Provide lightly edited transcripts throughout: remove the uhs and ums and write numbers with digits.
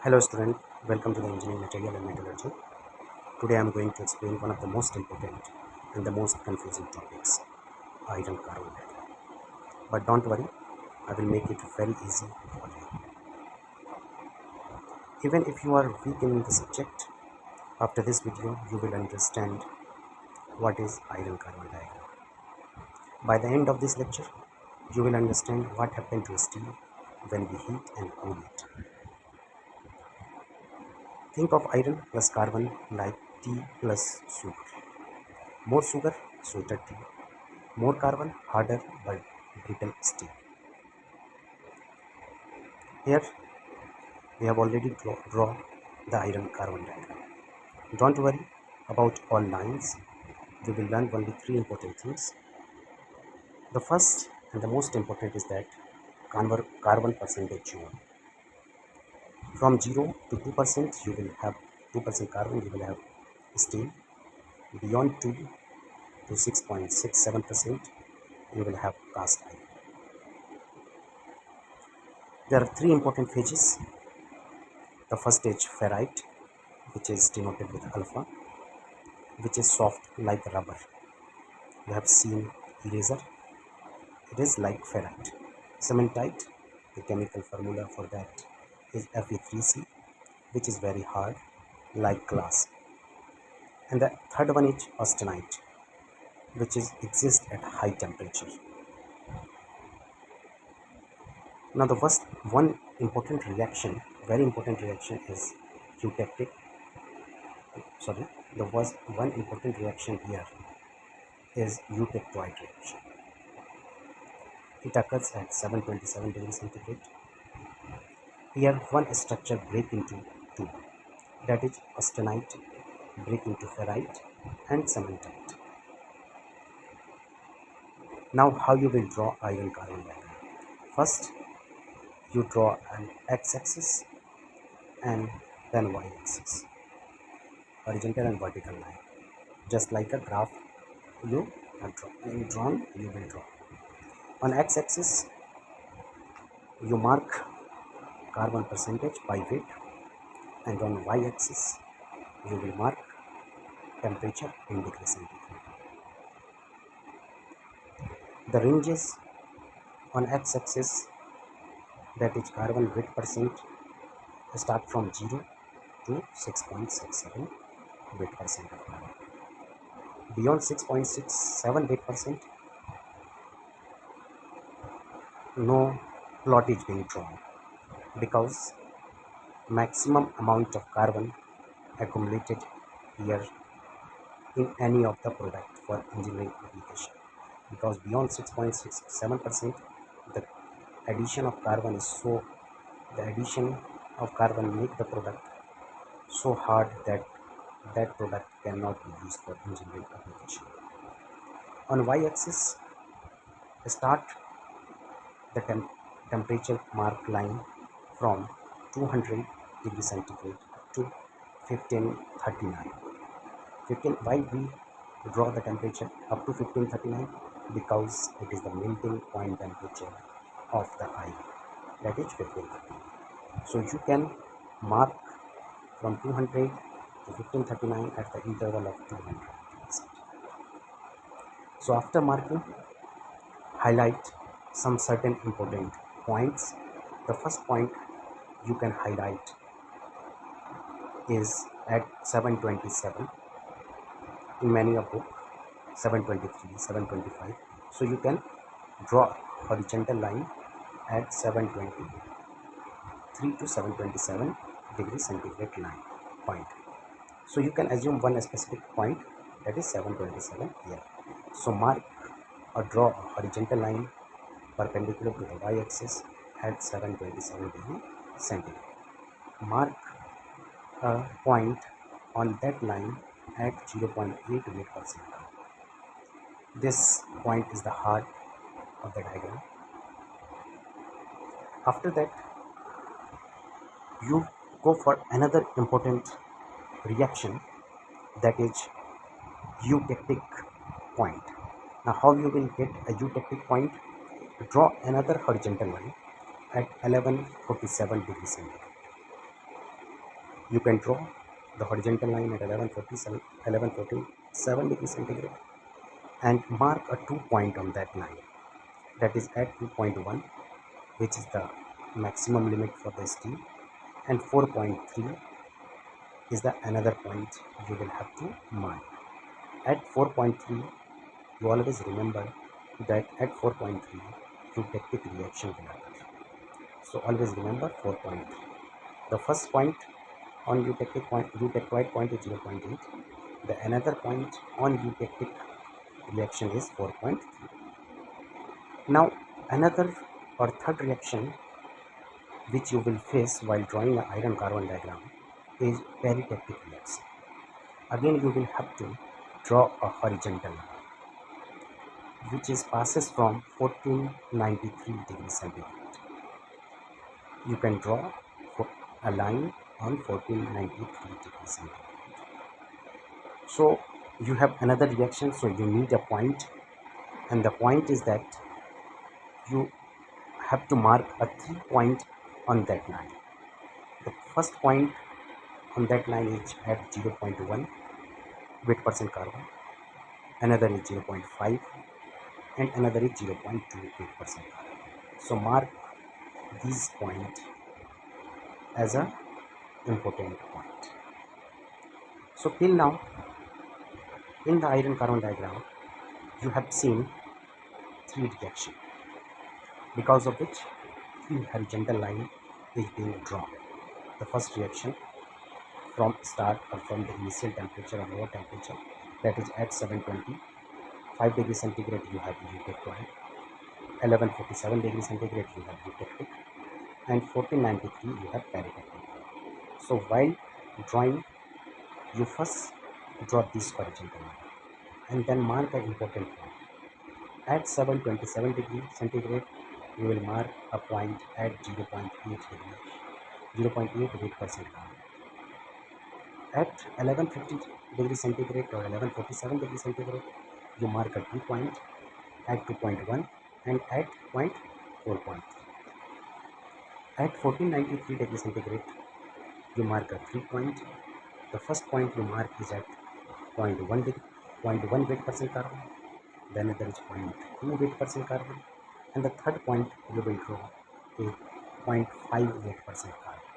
Hello student, welcome to the Engineering Material and Metallurgy. Today I am going to explain one of the most important and the most confusing topics, iron carbon diagram. But don't worry, I will make it very easy for you. Even if you are weak in the subject, after this video you will understand what is iron carbon diagram. By the end of this lecture, you will understand what happened to steel when we heat and cool it. Think of iron plus carbon like tea plus sugar. More sugar, sweeter tea. More carbon, harder but brittle steel. Here we have already drawn the iron carbon diagram. Don't worry about all lines. We will learn only three important things. The first and the most important is that carbon percentage unit. From 0 to 2% you will have 2% carbon, you will have steel. Beyond 2 to 6.67% you will have cast iron. There are three important phases. The first stage, ferrite, which is denoted with alpha, which is soft like rubber. You have seen eraser, it is like ferrite. Cementite, the chemical formula for that is Fe3C, which is very hard like glass. And the third one is austenite, which exists at high temperature. Now the first one important reaction, very important reaction is eutectic. The first one important reaction here is eutectoid reaction. It occurs at 727 degrees centigrade. Here one structure break into two, that is austenite break into ferrite and cementite. Now how you will draw iron carbon diagram? First you draw an x-axis and then y-axis, horizontal and vertical line, just like a graph you have drawn, you will draw. On x-axis you mark carbon percentage by weight, and on y-axis you will mark temperature in degrees centigrade. The ranges on x-axis, that is carbon weight percent, start from 0 to 6.67 weight percent of carbon. Beyond 6.67 weight percent, no plot is being drawn because maximum amount of carbon accumulated here in any of the product for engineering application, because beyond 6.67% the addition of carbon is so, the addition of carbon make the product so hard that that product cannot be used for engineering application. On y-axis, start the temperature mark line from 200 degrees centigrade to 1539. Why we draw the temperature up to 1539? Because it is the melting point temperature of the iron, that is 1539. So you can mark from 200 to 1539 at the interval of 200. So after marking, highlight some certain important points. The first point you can highlight is at 727. In many a book, 723, 725. So you can draw horizontal line at 723 to 727 degrees centigrade line point. So you can assume one specific point, that is 727 here. So mark or draw a horizontal line perpendicular to the y-axis at 727 degree centigrade. Mark a point on that line at 0.8 weight percent. This point is the heart of the diagram. After that, you go for another important reaction, that is eutectic point. Now how you will get a eutectic point? Draw another horizontal line at 1147 degrees centigrade. You can draw the horizontal line at 1147 degrees centigrade and mark a 2 point on that line, that is at 2.1, which is the maximum limit for the steel, and 4.3 is the another point you will have to mark. At 4.3, you always remember that at 4.3 eutectic reaction will happen. So always remember 4.3. The first point on eutectoid point is 0.8. The another point on eutectic reaction is 4.3. Now another or third reaction which you will face while drawing an iron carbon diagram is peritectic reaction. Again you will have to draw a horizontal line which is passes from 1493 degrees centigrade. You can draw a line on 1493 degrees centigrade. So you have another reaction, so you need a point, and the point is that you have to mark a 3 point on that line. The first point on that line is at 0.1 weight percent carbon, another is 0.5, and another is 0.2 weight percent carbon. So mark these points as a important point. So till now in the iron carbon diagram you have seen three reactions, because of which three horizontal line is being drawn. The first reaction from start or from the initial temperature or lower temperature, that is at 725 degrees centigrade you have eutectoid, 1147 degrees centigrade you have eutectic, and 1493 you have peritectic. So while drawing, you first draw this horizontal line and then mark an important point. At 727 degrees centigrade you will mark a point at 0.8 degree, 0.8 weight percent carbon. At 1150 degrees centigrade or 1147 degrees centigrade, you mark a 2 point at 2.1 and at point 4.3. At 1493 degrees centigrade, you mark a 3 point. The first point you mark is at 0.1 degree, 0.1 weight percent carbon. Then there is 0.2 weight percent carbon, and the third point you will draw is 0.5 weight percent carbon.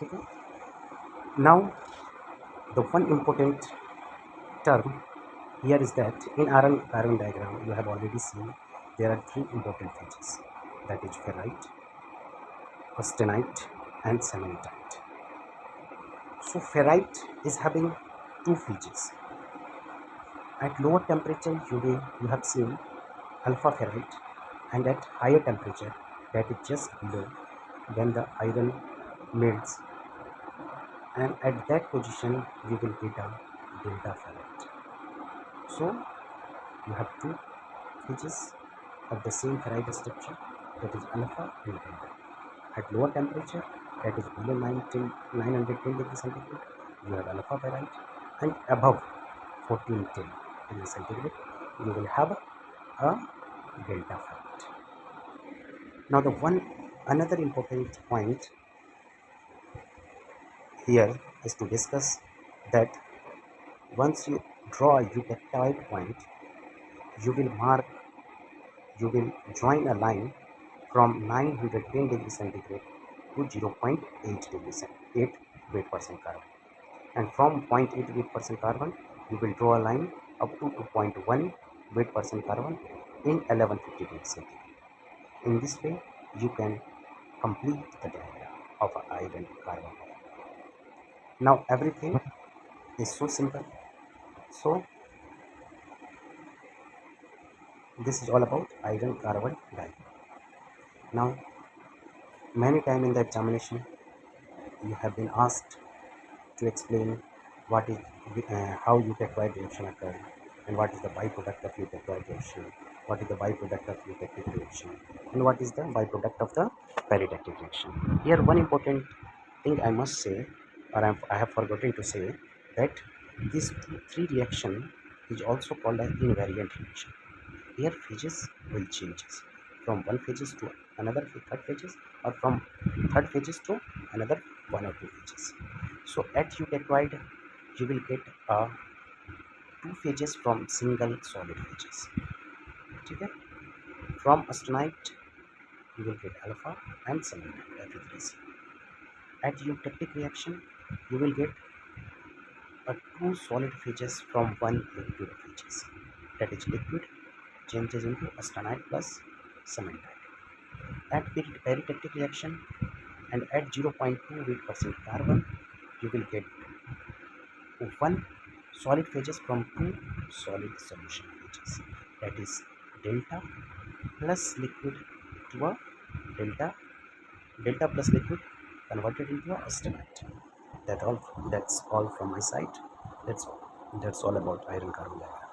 Okay. Now the one important term here is that in iron carbon diagram you have already seen there are three important phases, that is ferrite, austenite, and cementite. So ferrite is having two phases. At lower temperature you have seen alpha ferrite, and at higher temperature, that is just below, when the iron melts, and at that position you will get a delta ferrite. So you have two phases of the same ferrite structure, that is alpha and delta. At lower temperature, that is below 910 degrees centigrade, you have alpha ferrite, and above 1410 degrees centigrade you will have a delta ferrite. Now the another important point here is to discuss that once you draw a eutectoid point, you will mark, you will join a line from 910 degrees centigrade to 0.8 degrees 8 weight percent carbon, and from 0.8 weight percent carbon you will draw a line up to 2.1 weight percent carbon in 1150 degrees centigrade. In this way you can complete the diagram of an iron carbon. Now everything is so simple. So this is all about iron carbon diagram. Now many times in the examination you have been asked to explain what is how eutectoid reaction occurs, and what is the byproduct of eutectoid reaction, what is the byproduct of eutectic reaction, and what is the byproduct of the peritectic reaction. Here one important thing I must say, or I have forgotten to say, that these three reaction is also called an invariant reaction. Here phases will change from one phases to another third phases, or from third phases to another one or two phases. So at eutectoid you will get two phases from single solid phases. Okay? From austenite you will get alpha and cementite Fe3C. At eutectic reaction you will get two solid phases from one liquid phases. That is liquid changes into austenite plus cementite. At peritectic reaction and at 0.2 weight% carbon you will get one solid phases from two solid solution phases. That is delta plus liquid to a delta, delta plus liquid converted into a austenite. That's all from my side. That's all about iron carbon diagram.